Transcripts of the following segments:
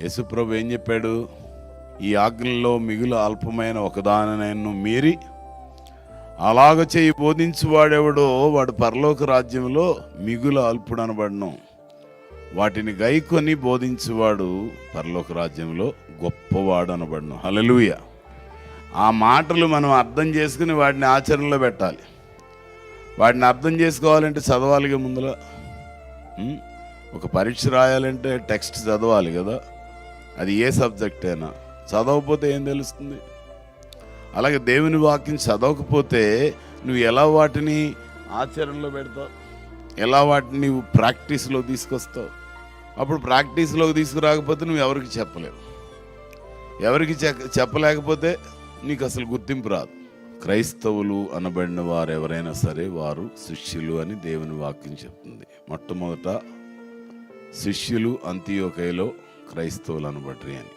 యేసుప్రభు ఏం చెప్పాడు? ఈ ఆజ్ఞల్లో మిగులు అల్పమైన ఒకదానినైనా మీరి అలాగ చేయి బోధించువాడెవడో వాడు పరలోక రాజ్యంలో మిగులు అల్పుడు అనబడను. వాటిని గైకొని బోధించువాడు పరలోక రాజ్యంలో గొప్పవాడు అనబడను. హల్లెలూయా. ఆ మాటలు మనం అర్థం చేసుకుని వాటిని ఆచరణలో పెట్టాలి. వాటిని అర్థం చేసుకోవాలంటే చదవాలిగా ముందుల. ఒక పరీక్ష రాయాలంటే టెక్స్ట్ చదవాలి కదా, అది ఏ సబ్జెక్ట్ అయినా. చదవకపోతే ఏం తెలుస్తుంది? అలాగే దేవుని వాక్యం చదవకపోతే నువ్వు ఎలా వాటిని ఆచరణలో పెడతావు, ఎలా వాటిని నువ్వు ప్రాక్టీస్లో తీసుకొస్తావు? అప్పుడు ప్రాక్టీస్లోకి తీసుకురాకపోతే నువ్వు ఎవరికి చెప్పలేవు. ఎవరికి చెప్పలేకపోతే నీకు అసలు గుర్తింపు రాదు. క్రైస్తవులు అనబడిన వారు ఎవరైనా సరే వారు శిష్యులు అని దేవుని వాక్యం చెప్తుంది. మొట్టమొదట శిష్యులు అంతియోకయలో క్రైస్తవులు అనబడ్రి అని.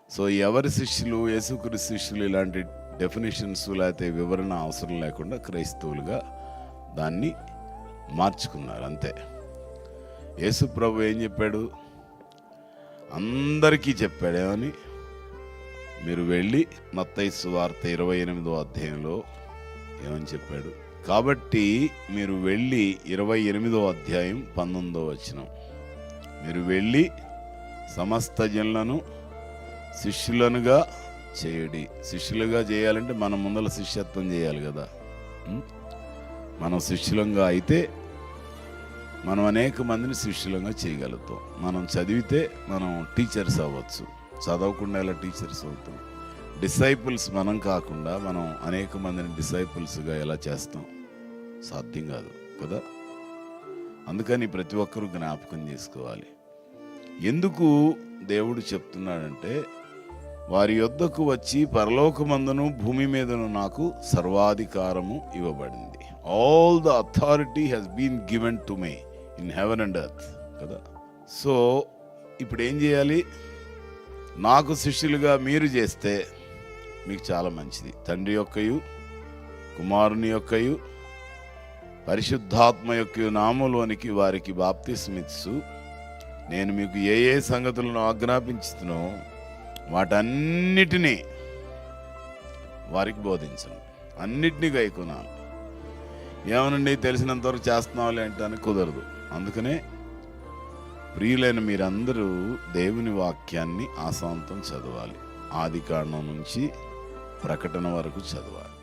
సో ఎవరి శిష్యులు? యేసుక్రీస్తు శిష్యులు. ఇలాంటి డెఫినేషన్స్ లేకపోతే వివరణ అవసరం లేకుండా క్రైస్తవులుగా దాన్ని మార్చుకున్నారు అంతే. యేసు ప్రభు ఏం చెప్పాడు? అందరికీ చెప్పాడు. ఏమని? మీరు వెళ్ళి మత్తయి సువార్త 28వ అధ్యాయంలో ఏమని చెప్పాడు? కాబట్టి మీరు వెళ్ళి 28వ అధ్యాయం 19వ వచనం, మీరు వెళ్ళి సమస్త జనులను శిష్యులనుగా చేయడి. శిష్యులుగా చేయాలంటే మనం ముందర శిష్యత్వం చేయాలి కదా. మనం శిష్యులంగా అయితే మనం అనేక మందిని శిష్యులంగా చేయగలుగుతాం. మనం చదివితే మనం టీచర్స్ అవ్వచ్చు. చదవకుండా ఎలా టీచర్స్ అవుతాం? డిసైపుల్స్ మనం కాకుండా మనం అనేక మందిని డిసైపుల్స్గా ఎలా చేస్తాం? సాధ్యం కాదు కదా. అందుకని ప్రతి ఒక్కరూ జ్ఞాపకం చేసుకోవాలి. ఎందుకు దేవుడు చెప్తున్నాడంటే, వారి యొద్దకు వచ్చి పరలోకమందును భూమి మీదను నాకు సర్వాధికారము ఇవ్వబడింది. All the authority has been given to me in heaven and earth కదా. సో ఇప్పుడు ఏం చేయాలి? నాకు శిష్యులుగా మీరు చేస్తే మీకు చాలా మంచిది. తండ్రి యొక్కయు కుమారుని యొక్కయు పరిశుద్ధాత్మ యొక్క నామములోనికి వారికి బాప్తిస్మిచ్చు నేను మీకు ఏ ఏ సంగతులను ఆజ్ఞాపించుతున్నో వాటన్నిటినీ వారికి బోధించను. అన్నిటినీ గైకొనాలి. ఏమనండి తెలిసినంతవరకు చేస్తున్నావాలి అంటే అని కుదరదు. అందుకనే ప్రియులైన మీరందరూ దేవుని వాక్యాన్ని ఆశాంతం చదవాలి. ఆదికాండం నుంచి ప్రకటన వరకు చదవాలి.